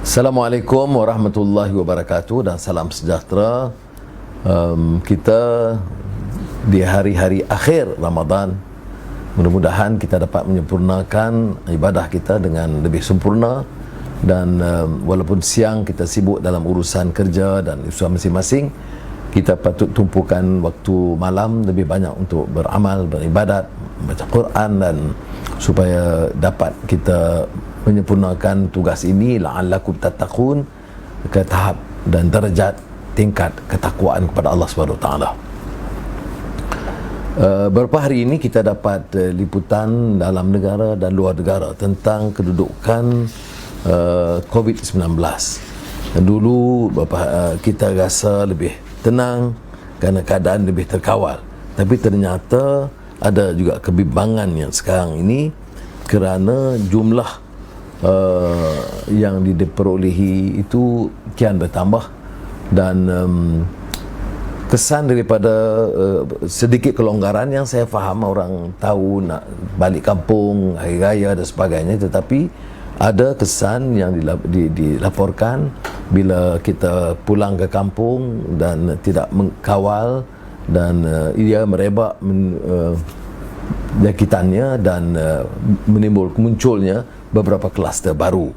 Assalamualaikum warahmatullahi wabarakatuh dan salam sejahtera. Kita di hari-hari akhir Ramadan, mudah-mudahan kita dapat menyempurnakan ibadah kita dengan lebih sempurna. Dan walaupun siang kita sibuk dalam urusan kerja dan urusan masing-masing, kita patut tumpukan waktu malam lebih banyak untuk beramal, beribadat, baca Quran, dan supaya dapat kita menyempurnakan tugas ini la'allakum tattaqun ke tahap dan darjat tingkat ketakwaan kepada Allah Subhanahu Wa Taala. Beberapa hari ini kita dapat liputan dalam negara dan luar negara tentang kedudukan COVID-19. Dulu kita rasa lebih tenang kerana keadaan lebih terkawal, tapi ternyata ada juga kebimbangan yang sekarang ini kerana jumlah yang diperolehi itu kian bertambah, dan kesan daripada sedikit kelonggaran yang saya faham, orang tahu nak balik kampung, hari raya dan sebagainya, tetapi ada kesan yang dilaporkan bila kita pulang ke kampung dan tidak mengkawal, dan ia merebak jangkitannya dan munculnya beberapa kluster baru.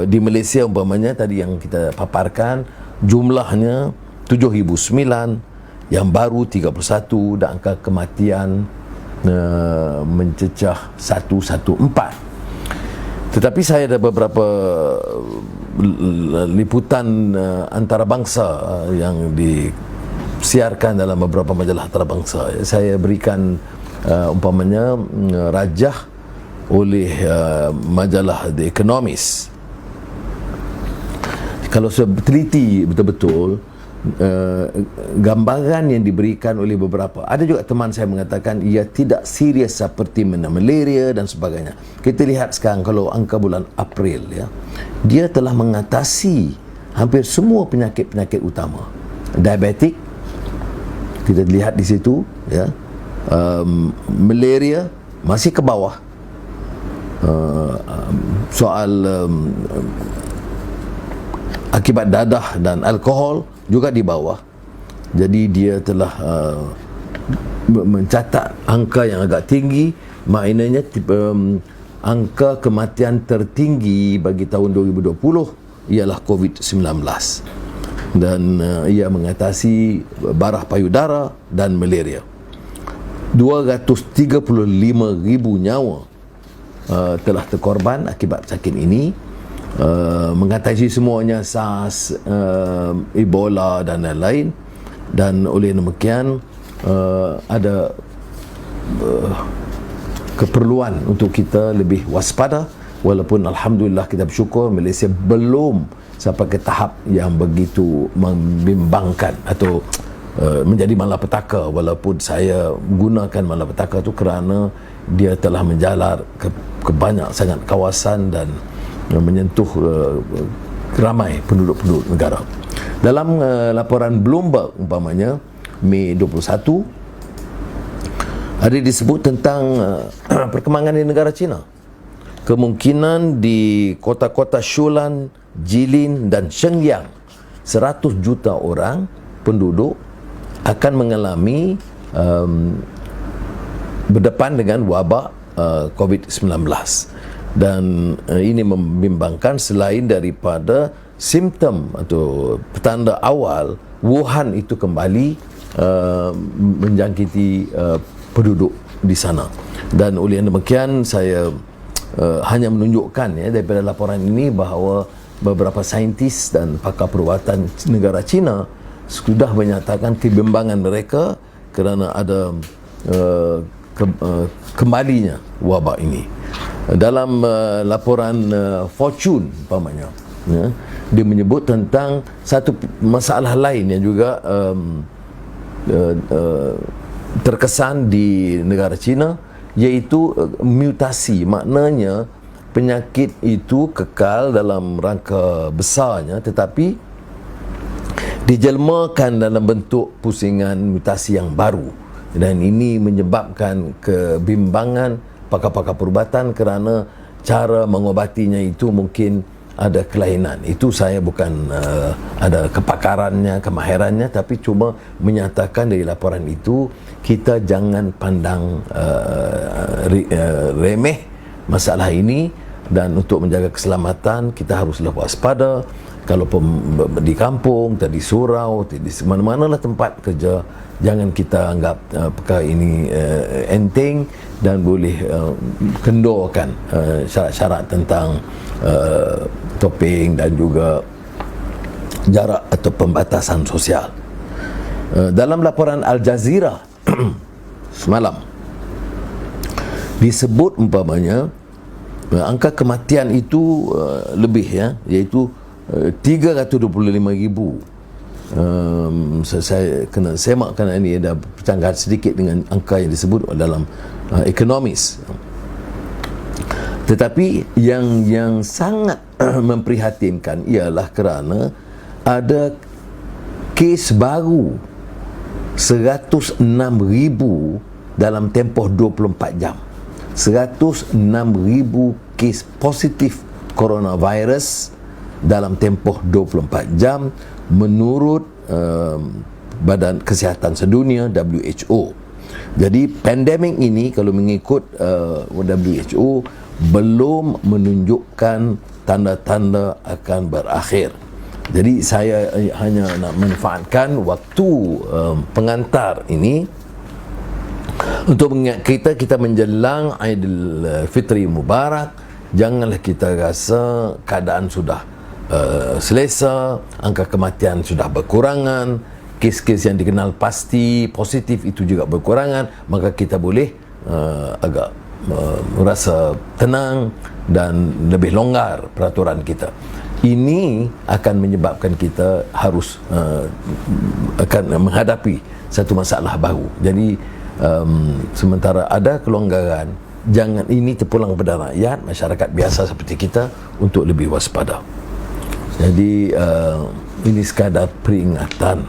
Di Malaysia umpamanya tadi yang kita paparkan, jumlahnya 7,009, yang baru 31, dan angka kematian mencecah 114. Tetapi saya ada beberapa liputan antarabangsa yang disiarkan dalam beberapa majalah antarabangsa. Saya berikan umpamanya rajah oleh majalah The Economist. Kalau saya teliti betul-betul gambaran yang diberikan oleh beberapa, ada juga teman saya mengatakan ia tidak serius seperti malaria dan sebagainya. Kita lihat sekarang kalau angka bulan April, ya, dia telah mengatasi hampir semua penyakit-penyakit utama. Diabetik kita lihat di situ, ya. Malaria masih ke bawah. Soal akibat dadah dan alkohol juga di bawah. Jadi dia telah mencatat angka yang agak tinggi. Maknanya angka kematian tertinggi bagi tahun 2020 ialah COVID-19, dan ia mengatasi barah payudara dan malaria. 235,000 nyawa telah terkorban akibat sakit ini, mengatasi semuanya SARS, Ebola dan lain-lain. Dan oleh demikian ada keperluan untuk kita lebih waspada, walaupun alhamdulillah kita bersyukur Malaysia belum sampai ke tahap yang begitu membimbangkan atau menjadi malapetaka, walaupun saya gunakan malapetaka itu kerana dia telah menjalar ke banyak sangat kawasan dan menyentuh ramai penduduk-penduduk negara. Dalam laporan Bloomberg umpamanya Mei 21 ada disebut tentang perkembangan di negara China. Kemungkinan di kota-kota Shulan, Jilin dan Shenyang 100 juta orang penduduk akan mengalami berdepan dengan wabak COVID-19. Dan ini membimbangkan, selain daripada simptom atau petanda awal, Wuhan itu kembali menjangkiti penduduk di sana. Dan oleh demikian saya hanya menunjukkan, ya, daripada laporan ini bahawa beberapa saintis dan pakar perubatan negara China sudah menyatakan kebimbangan mereka kerana ada kembalinya wabak ini. Dalam laporan Fortune umpamanya, ya, dia menyebut tentang satu masalah lain yang juga terkesan di negara China, iaitu mutasi. Maknanya penyakit itu kekal dalam rangka besarnya, tetapi dijelmakan dalam bentuk pusingan mutasi yang baru, dan ini menyebabkan kebimbangan pakar-pakar perubatan kerana cara mengobatinya itu mungkin ada kelainan. Itu saya bukan ada kepakarannya, kemahirannya, tapi cuma menyatakan dari laporan itu kita jangan pandang remeh masalah ini, dan untuk menjaga keselamatan kita haruslah waspada. Kalau di kampung, di surau, di mana-manalah tempat kerja, jangan kita anggap perkara ini enteng dan boleh kendorkan syarat-syarat tentang topeng dan juga jarak atau pembatasan sosial. Dalam laporan Al Jazeera semalam disebut umpamanya angka kematian itu lebih, iaitu 325,000. Saya kena semakkan ini, ada percanggahan sedikit dengan angka yang disebut dalam Economist. Tetapi yang sangat memprihatinkan ialah kerana ada kes baru 106,000 dalam tempoh 24 jam. 106,000 kes positif coronavirus dalam tempoh 24 jam menurut Badan Kesihatan Sedunia, WHO. Jadi pandemik ini kalau mengikut WHO belum menunjukkan tanda-tanda akan berakhir. Jadi saya hanya nak manfaatkan waktu pengantar ini untuk mengingat kita menjelang Aidilfitri Mubarak. Janganlah kita rasa keadaan sudah selesa, angka kematian sudah berkurangan, kes-kes yang dikenal pasti positif itu juga berkurangan, maka kita boleh agak merasa tenang dan lebih longgar peraturan kita. Ini akan menyebabkan kita harus akan menghadapi satu masalah baru. Jadi sementara ada kelonggaran, jangan ini terpulang kepada rakyat, masyarakat biasa seperti kita untuk lebih waspada. Jadi ini sekadar peringatan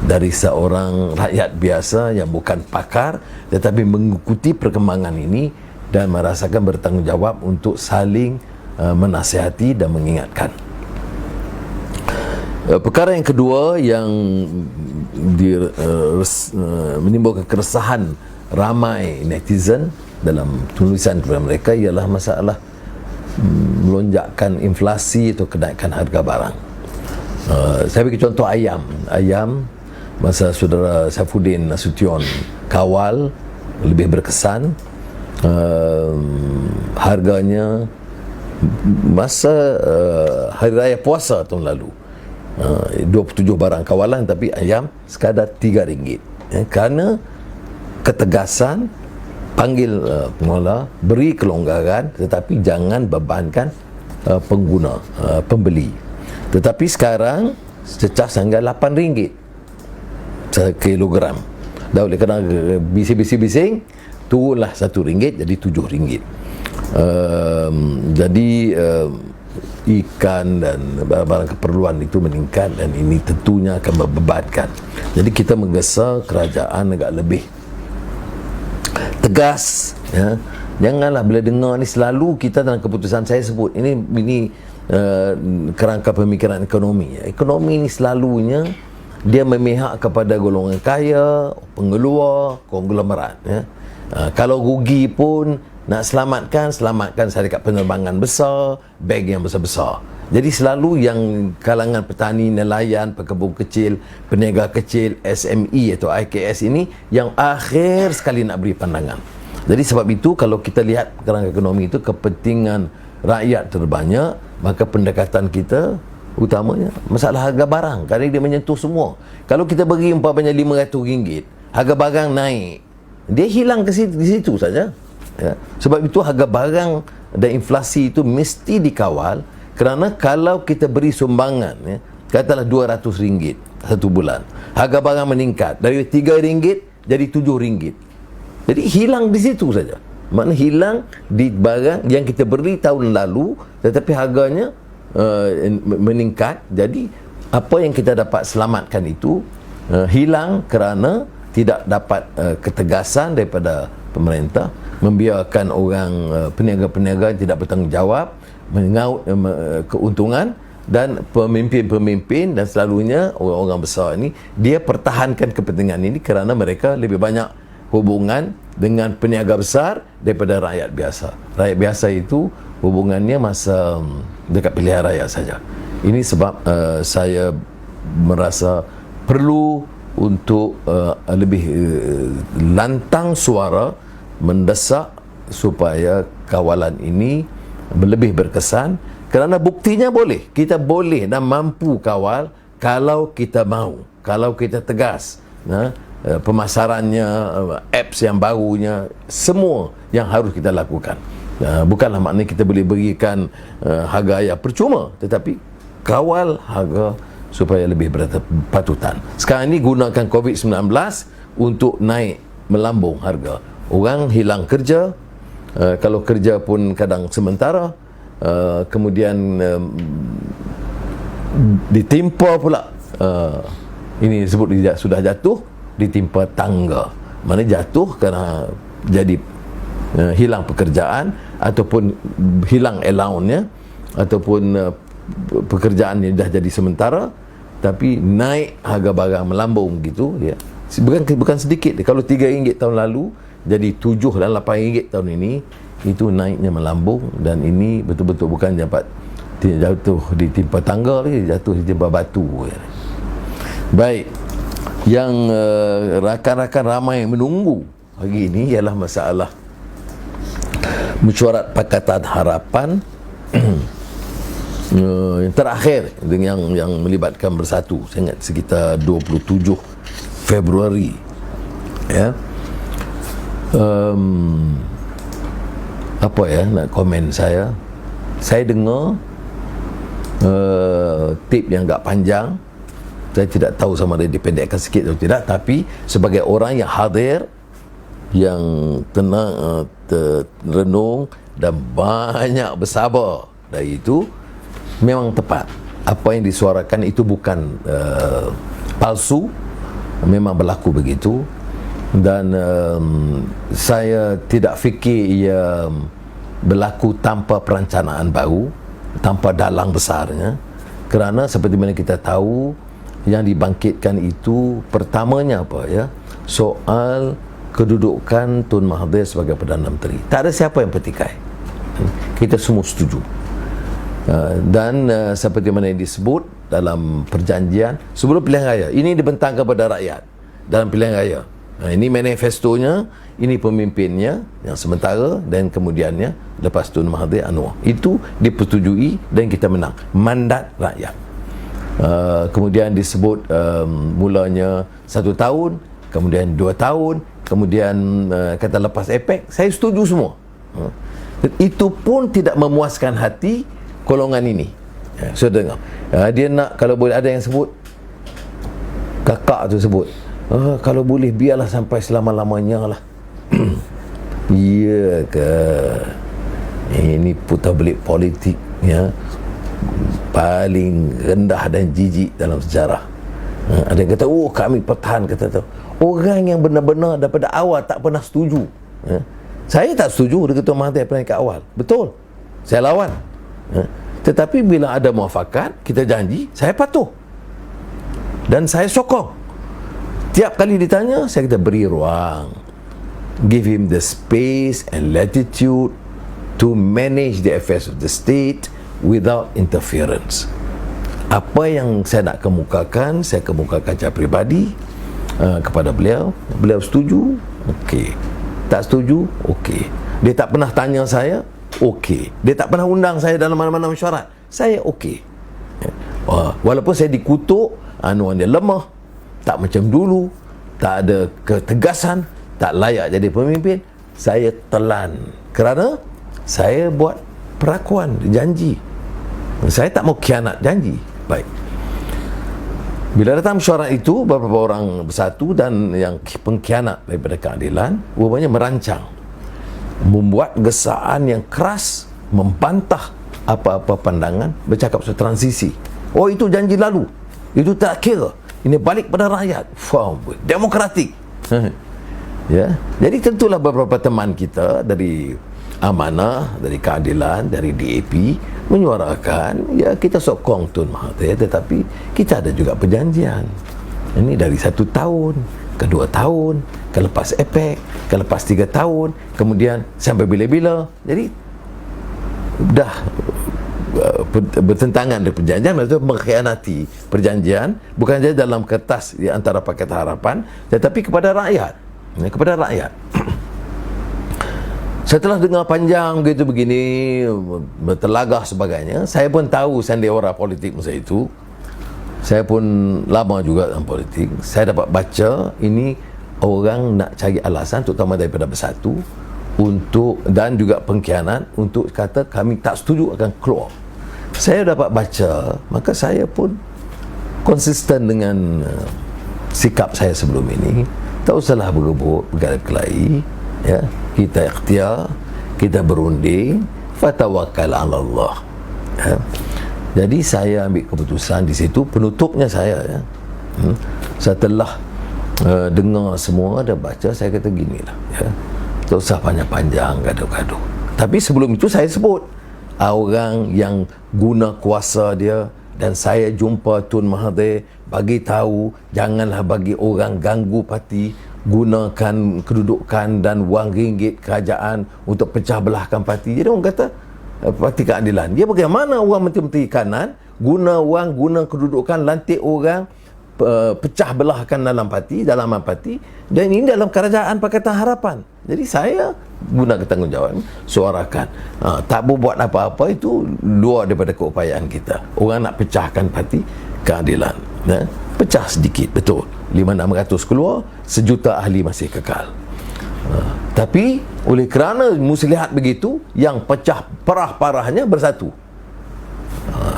dari seorang rakyat biasa yang bukan pakar, tetapi mengikuti perkembangan ini dan merasakan bertanggungjawab untuk saling menasihati dan mengingatkan. Perkara yang kedua yang menimbulkan keresahan ramai netizen dalam tulisan kepada mereka ialah masalah melonjakkan inflasi atau kenaikan harga barang. Saya bagi contoh ayam masa saudara Saifuddin Nasution kawal lebih berkesan. Harganya masa hari raya puasa tahun lalu 27 barang kawalan, tapi ayam sekadar RM3, kerana ketegasan panggil pengelola, beri kelonggaran, tetapi jangan bebankan pengguna, pembeli. Tetapi sekarang cecah sehingga RM8 sekilogram. Dah oleh kerana bising-bising turunlah RM1 jadi RM7. Jadi ikan dan barang-barang keperluan itu meningkat, dan ini tentunya akan membebankan. Jadi kita menggesa kerajaan agak lebih tegas, janganlah bila dengar ni selalu kita dalam keputusan saya sebut ini kerangka pemikiran ekonomi. Ekonomi ni selalunya dia memihak kepada golongan kaya, pengeluar, konglomerat. Kalau rugi pun nak selamatkan syarikat penerbangan besar, bank yang besar-besar. Jadi selalu yang kalangan petani, nelayan, pekebun kecil, peniaga kecil, SME atau IKS ini yang akhir sekali nak beri pandangan. Jadi sebab itu kalau kita lihat kerangka ekonomi itu kepentingan rakyat terbanyak, maka pendekatan kita utamanya masalah harga barang, kerana dia menyentuh semua. Kalau kita beri umpamanya RM500, harga barang naik, dia hilang ke situ saja. Sebab itu harga barang dan inflasi itu mesti dikawal, kerana kalau kita beri sumbangan, katalah RM200 satu bulan, harga barang meningkat dari RM3 jadi RM7, jadi hilang di situ saja. Maknanya hilang di barang yang kita beri tahun lalu, tetapi harganya meningkat. Jadi apa yang kita dapat selamatkan itu hilang kerana tidak dapat ketegasan daripada pemerintah, membiarkan orang peniaga-peniaga yang tidak bertanggungjawab mengaut keuntungan, dan pemimpin-pemimpin dan selalunya orang-orang besar ini dia pertahankan kepentingan ini kerana mereka lebih banyak hubungan dengan peniaga besar daripada rakyat biasa. Rakyat biasa itu hubungannya masa dekat pilihan raya saja. Ini sebab saya merasa perlu untuk lebih lantang suara mendesak supaya kawalan ini lebih berkesan, kerana buktinya kita boleh dan mampu kawal kalau kita mau, kalau kita tegas. Pemasarannya, apps yang barunya, semua yang harus kita lakukan. Bukanlah maknanya kita boleh berikan harga yang percuma, tetapi kawal harga supaya lebih berpatutan. Sekarang ini gunakan COVID-19 untuk naik melambung harga. Orang hilang kerja, kalau kerja pun kadang sementara, kemudian ditimpa pula, ini disebut sudah jatuh, ditimpa tangga. Mana jatuh kerana jadi hilang pekerjaan, ataupun hilang allowance-nya, ataupun pekerjaan yang dah jadi sementara, tapi naik harga barang melambung gitu ya. Bukan sedikit. Kalau RM3 tahun lalu jadi RM7 dan RM8 tahun ini, itu naiknya melambung. Dan ini betul-betul bukan dapat jatuh ditimpa tangga lagi, jatuh ditimpa batu ya. Baik, yang rakan-rakan ramai menunggu hari ini ialah masalah mesyuarat Pakatan Harapan yang terakhir dengan yang melibatkan Bersatu. Saya ingat sekitar 27 Februari ya. Apa ya nak komen saya dengar tip yang agak panjang. Saya tidak tahu sama ada dipendekkan sikit atau tidak, tapi sebagai orang yang hadir, yang tenang, renung dan banyak bersabar dari itu, memang tepat. Apa yang disuarakan itu bukan palsu, memang berlaku begitu. Dan saya tidak fikir ia berlaku tanpa perencanaan baru, tanpa dalang besarnya. Kerana seperti mana kita tahu, yang dibangkitkan itu pertamanya apa ya, soal kedudukan Tun Mahathir sebagai Perdana Menteri. Tak ada siapa yang petikai, kita semua setuju. Dan seperti mana yang disebut dalam perjanjian sebelum pilihan raya, ini dibentang kepada rakyat dalam pilihan raya. Ini manifestonya, ini pemimpinnya yang sementara, dan kemudiannya lepas Tun Mahathir Anwar. Itu dipersetujui dan kita menang, mandat rakyat. Kemudian disebut mulanya 1 tahun, kemudian 2 tahun, kemudian kata lepas APEC. Saya setuju semua. Itu pun tidak memuaskan hati golongan ini. Saya dengar dia nak, kalau boleh, ada yang sebut, kakak tu sebut, kalau boleh biarlah sampai selama-lamanya lah. Ya ke? Ini putar belik politik ya, paling rendah dan jijik dalam sejarah. Ada yang kata, kami pertahan, kata tu. Orang yang benar-benar daripada awal tak pernah setuju. Saya tak setuju dengan Ketua Mahathir kat awal. Betul, saya lawan. Tetapi bila ada muafakat, kita janji, saya patuh. Dan saya sokong. Tiap kali ditanya, saya kata beri ruang. Give him the space and latitude to manage the affairs of the state without interference. Apa yang saya nak kemukakan, saya kemukakan secara peribadi kepada beliau. Beliau setuju, okey. Tak setuju, okey. Dia tak pernah tanya saya, okey. Dia tak pernah undang saya dalam mana-mana mesyuarat, saya okey. Walaupun saya dikutuk, anuan dia lemah, tak macam dulu, tak ada ketegasan, tak layak jadi pemimpin, saya telan kerana saya buat perakuan, janji. Saya tak mau khianat janji. Baik. Bila datang mesyuarat itu, beberapa orang Bersatu dan yang pengkhianat daripada keadilan rupanya merancang, membuat gesaan yang keras, membantah apa-apa pandangan, bercakap soal transisi. Itu janji lalu, itu tak kira, ini balik pada rakyat. Demokratik. Ya. Jadi tentulah beberapa teman kita dari Amanah, dari Keadilan, dari DAP menyuarakan, ya kita sokong Tun Mahathir, tetapi kita ada juga perjanjian. Ini dari 1 tahun ke 2 tahun, ke lepas APEC, ke lepas 3 tahun, kemudian sampai bila-bila. Jadi dah bertentangan dengan perjanjian, maksudnya mengkhianati perjanjian, bukan saja dalam kertas di antara Pakatan Harapan, tetapi kepada rakyat. Kepada rakyat. Setelah dengar panjang begitu begini, bertelagah sebagainya, saya pun tahu sandiwara politik masa itu. Saya pun lama juga dalam politik. Saya dapat baca ini orang nak cari alasan, terutama daripada Bersatu, untuk, dan juga pengkhianat, untuk kata kami tak setuju akan keluar. Saya dapat baca, maka saya pun konsisten dengan sikap saya sebelum ini. Tak usahlah berebut, berkelahi, ya. Kita ikhtiar, kita berunding, fatawakkal 'ala Allah. Ya. Jadi saya ambil keputusan di situ, penutupnya saya, ya. Setelah dengar semua, dah baca, saya kata ginilah, ya. Tak usah panjang-panjang gaduh-gaduh. Tapi sebelum itu saya sebut orang yang guna kuasa dia, dan saya jumpa Tun Mahathir bagi tahu janganlah bagi orang ganggu parti, gunakan kedudukan dan wang ringgit kerajaan untuk pecah belahkan parti. Jadi orang kata Parti Keadilan, dia bagaimana orang menteri-menteri kanan guna wang, guna kedudukan, lantik orang, pecah belahkan dalam parti, dalaman parti, dan ini dalam kerajaan Pakatan Harapan. Jadi saya guna tanggungjawab, suarakan. Tak berbuat apa-apa itu luar daripada keupayaan kita. Orang nak pecahkan Parti Keadilan, ya? Pecah sedikit, betul, 500-600 keluar, 1,000,000 ahli masih kekal. Tapi oleh kerana muslihat begitu, yang pecah parah-parahnya Bersatu.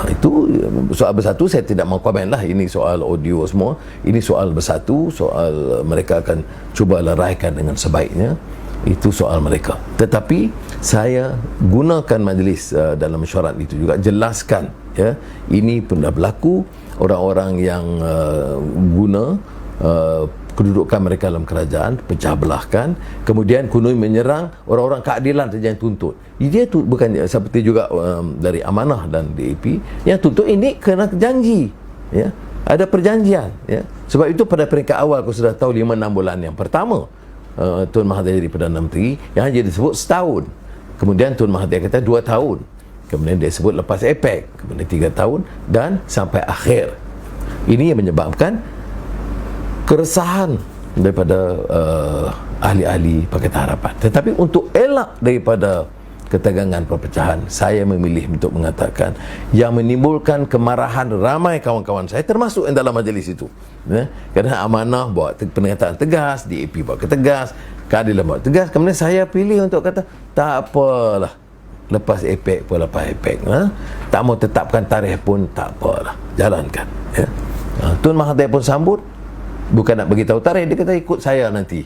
Itu soal Bersatu saya tidak mau komen lah. Ini soal audio semua. Ini soal Bersatu, soal mereka akan cuba leraikan dengan sebaiknya. Itu soal mereka. Tetapi saya gunakan majlis dalam mesyuarat itu juga, jelaskan, ya, ini pun dah berlaku. Orang-orang yang guna kedudukan mereka dalam kerajaan, pecah belahkan, kemudian kononnya menyerang orang-orang keadilan saja yang tuntut. Dia tu bukan seperti juga dari Amanah dan DAP yang tuntut ini kena janji, ya, ada perjanjian, ya. Sebab itu pada peringkat awal aku sudah tahu 5-6 bulan yang pertama Tun Mahathir jadi Perdana Menteri, yang hanya disebut setahun. Kemudian Tun Mahathir kata 2 tahun. Kemudian dia sebut lepas APEC, kemudian 3 tahun, dan sampai akhir. Ini yang menyebabkan keresahan daripada ahli-ahli Pakatan Harapan. Tetapi untuk elak daripada ketegangan perpecahan, saya memilih untuk mengatakan yang menimbulkan kemarahan ramai kawan-kawan saya, termasuk yang dalam majlis itu, ya? Kerana Amanah buat pernyataan tegas, DAP buat ketegas, Keadilan buat tegas, kemudian saya pilih untuk kata tak apalah, lepas APEC pun lepas APEC, tak mau tetapkan tarikh pun tak apalah, jalankan, ya. Tun Mahathir pun sambut, bukan nak beritahu tarikh, dia kata ikut saya nanti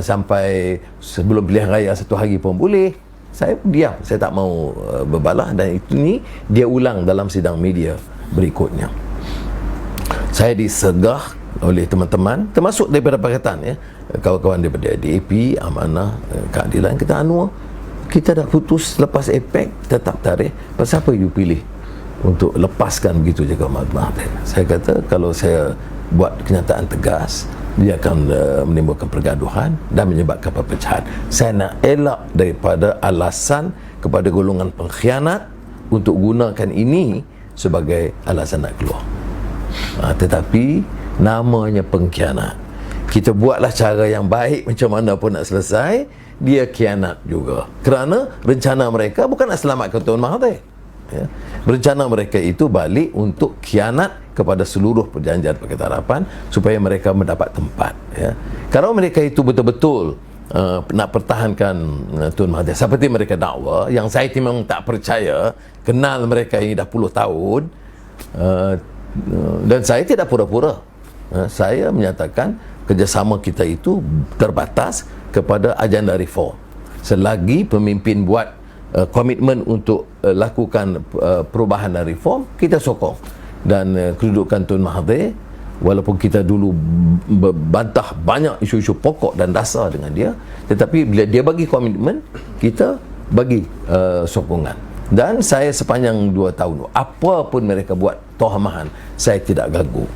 sampai sebelum pilihan raya 1 hari pun boleh. Saya diam, saya tak mau berbalah, dan itu ni dia ulang dalam sidang media berikutnya. Saya disegah oleh teman-teman, termasuk daripada Pakatan, ya, kawan-kawan daripada DAP, Amanah, Keadilan, kata Anwar, kita dah putus lepas APEC, tetap tarikh, pasal apa you pilih untuk lepaskan begitu je Mahathir? Saya kata kalau saya buat kenyataan tegas, dia akan menimbulkan pergaduhan dan menyebabkan perpecahan. Saya nak elak daripada alasan kepada golongan pengkhianat untuk gunakan ini sebagai alasan nak keluar. Tetapi namanya pengkhianat, kita buatlah cara yang baik macam mana pun nak selesai, dia khianat juga. Kerana rencana mereka bukan nak selamatkan Tun Mahathir, ya. Rencana mereka itu balik untuk khianat kepada seluruh perjanjian Pakatan Harapan supaya mereka mendapat tempat, ya. Kalau mereka itu betul-betul nak pertahankan Tun Mahathir seperti mereka dakwa, yang saya memang tak percaya, kenal mereka ini dah puluh tahun, dan saya tidak pura-pura. Saya menyatakan kerjasama kita itu terbatas kepada agenda reform. Selagi pemimpin buat komitmen untuk lakukan perubahan dan reform, kita sokong. Dan kedudukan Tun Mahathir, walaupun kita dulu bantah banyak isu-isu pokok dan dasar dengan dia, tetapi bila dia bagi komitmen, kita bagi sokongan. Dan saya sepanjang 2 tahun, apa pun mereka buat tohamahan, saya tidak gagu.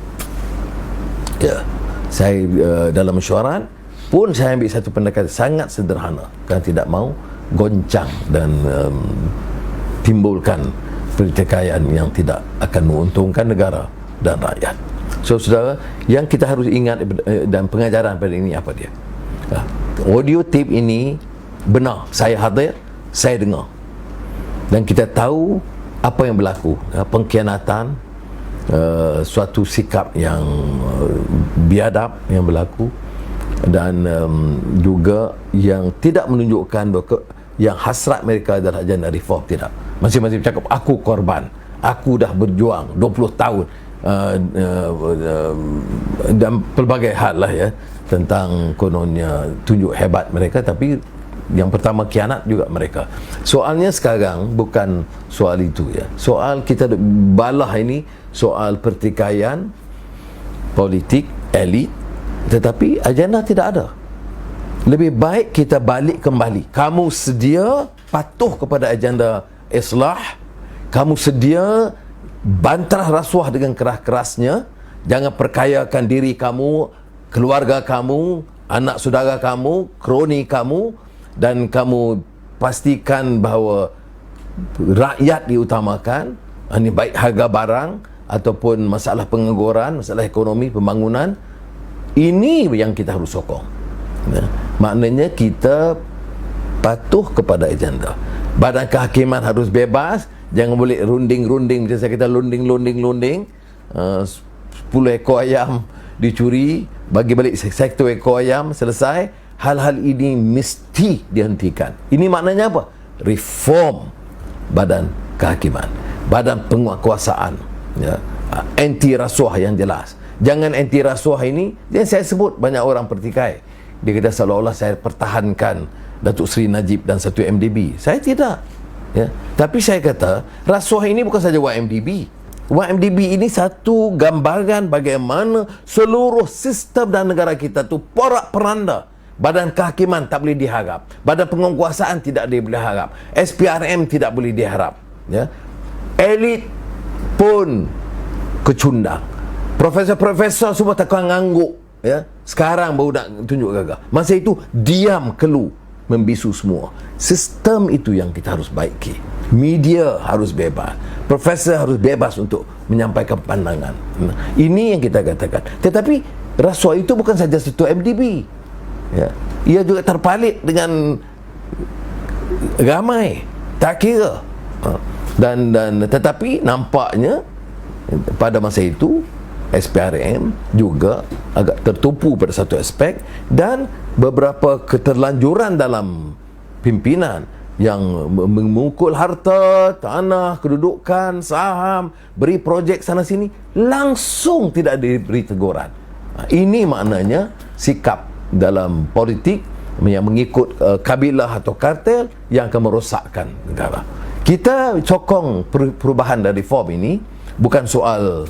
Ya, saya dalam mesyuarat pun saya ambil satu pendekatan sangat sederhana, kan tidak mau goncang dan timbulkan pertikaian yang tidak akan menguntungkan negara dan rakyat. So saudara, yang kita harus ingat dan pengajaran pada ini apa dia? Audio tape ini benar, saya hadir, saya dengar, dan kita tahu apa yang berlaku, pengkhianatan, suatu sikap yang biadab yang berlaku, dan juga yang tidak menunjukkan yang hasrat mereka adalah agenda reform. Tidak, masing-masing cakap aku korban, aku dah berjuang 20 tahun dan pelbagai hal lah ya, tentang kononnya tunjuk hebat mereka, tapi yang pertama khianat juga mereka. Soalnya sekarang bukan soal itu ya. Soal kita balah ini soal pertikaian politik elit, tetapi agenda tidak ada. Lebih baik kita balik kembali. Kamu sedia patuh kepada agenda islah, kamu sedia bantah rasuah dengan keras-kerasnya, jangan perkayakan diri kamu, keluarga kamu, anak saudara kamu, kroni kamu, dan kamu pastikan bahawa rakyat diutamakan. Ini baik harga barang ataupun masalah pengangguran, masalah ekonomi, pembangunan. Ini yang kita harus sokong ya. Maknanya kita patuh kepada agenda. Badan kehakiman harus bebas, jangan boleh runding-runding. Macam saya kata lunding 10 ekor ayam dicuri, bagi balik 1 ekor ayam, selesai. Hal-hal ini mesti dihentikan. Ini maknanya apa? Reform badan kehakiman, badan penguasaan ya. Anti rasuah yang jelas. Jangan anti rasuah ini yang saya sebut banyak orang pertikai. Dia kata seolah-olah saya pertahankan Datuk Seri Najib dan 1MDB. Saya tidak ya. Tapi saya kata rasuah ini bukan saja YMDB. YMDB ini satu gambaran bagaimana seluruh sistem dan negara kita tu porak-peranda. Badan kehakiman tak boleh diharap, badan penguasaan tidak boleh harap, SPRM tidak boleh diharap ya. Elit pun kecundang, profesor-profesor semua takkan ngangguk ya. Sekarang baru nak tunjuk gagah, masa itu diam kelu membisu semua. Sistem itu yang kita harus baiki. Media harus bebas, profesor harus bebas untuk menyampaikan pandangan. Ini yang kita katakan. Tetapi rasuah itu bukan saja satu MDB ya. Ia juga terpalit dengan ramai, tak kira dan tetapi nampaknya pada masa itu SPRM juga agak tertumpu pada satu aspek, dan beberapa keterlanjuran dalam pimpinan yang memukul harta, tanah, kedudukan, saham, beri projek sana sini, langsung tidak diberi teguran. Ini maknanya sikap dalam politik yang mengikut kabilah atau kartel yang akan merosakkan negara. Kita sokong perubahan dan reform ini bukan soal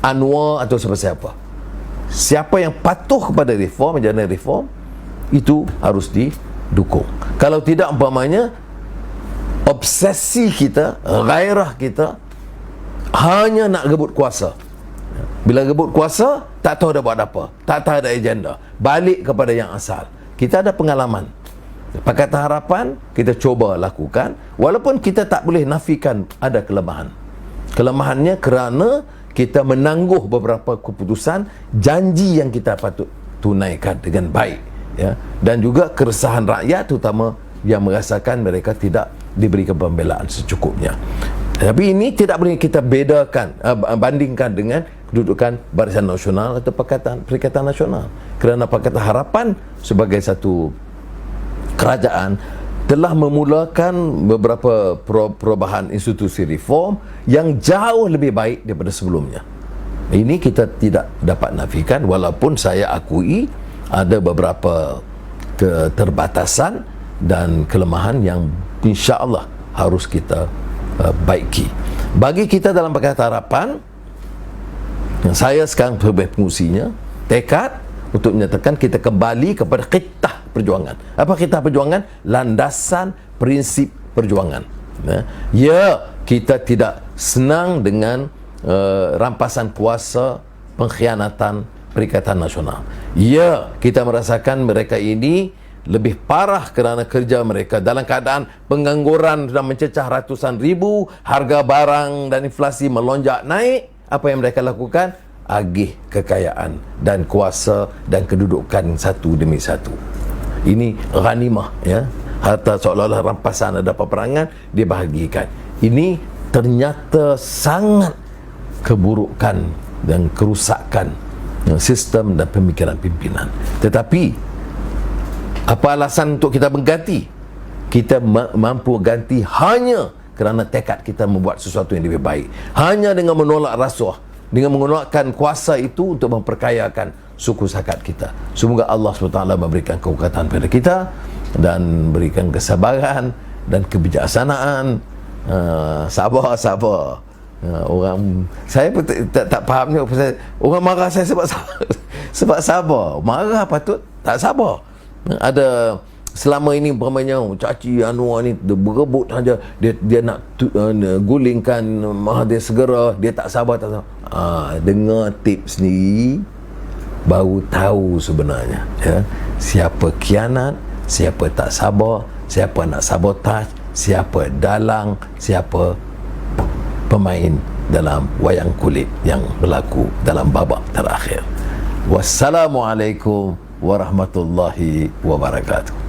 Anwar atau siapa-siapa. Siapa yang patuh kepada reform, agenda reform, itu harus didukung. Kalau tidak, umpamanya obsesi kita, gairah kita hanya nak rebut kuasa. Bila rebut kuasa, tak tahu dah buat apa, tak tahu ada agenda, balik kepada yang asal. Kita ada pengalaman Pakatan Harapan, kita cuba lakukan, walaupun kita tak boleh nafikan ada kelemahan. Kelemahannya kerana kita menangguh beberapa keputusan, janji yang kita patut tunaikan dengan baik ya. Dan juga keresahan rakyat, terutama yang merasakan mereka tidak diberikan pembelaan secukupnya. Tapi ini tidak boleh kita bedakan, bandingkan dengan kedudukan Barisan Nasional atau Perikatan Nasional. Kerana Pakatan Harapan sebagai satu kerajaan telah memulakan beberapa perubahan institusi reform yang jauh lebih baik daripada sebelumnya. Ini kita tidak dapat nafikan, walaupun saya akui ada beberapa keterbatasan dan kelemahan yang insya-Allah harus kita baiki. Bagi kita dalam Pakatan Harapan, saya sekarang sebagai pengusinya, tekad untuk menyatakan kita kembali kepada khitah perjuangan. Apa khitah perjuangan? Landasan prinsip perjuangan. Ya, kita tidak senang dengan rampasan kuasa, pengkhianatan Perikatan Nasional. Ya, kita merasakan mereka ini lebih parah kerana kerja mereka dalam keadaan pengangguran sudah mencecah ratusan ribu, harga barang dan inflasi melonjak naik. Apa yang mereka lakukan? Agih kekayaan dan kuasa dan kedudukan satu demi satu. Ini ghanimah, ya. Harta seolah-olah rampasan, ada peperangan, dibahagikan. Ini ternyata sangat keburukan dan kerusakan sistem dan pemikiran pimpinan. Tetapi apa alasan untuk kita mengganti? Kita mampu ganti hanya kerana tekad kita membuat sesuatu yang lebih baik, hanya dengan menolak rasuah, dengan menggunakan kuasa itu untuk memperkayakan suku sakat kita. Semoga Allah SWT memberikan kekuatan pada kita dan berikan kesabaran dan kebijaksanaan. Sabar. Orang saya pun tak faham ni, orang marah saya sebab sabar. Marah patut, tak sabar. Ada selama ini umpamanya caci Anwar ni berebut saja, dia nak gulingkan Mahathir segera, dia tak sabar. Dengar tips ni baru tahu sebenarnya, ya, siapa khianat, siapa tak sabar, siapa nak sabotaj, siapa dalang, siapa pemain dalam wayang kulit yang berlaku dalam babak terakhir. Wassalamualaikum warahmatullahi wabarakatuh.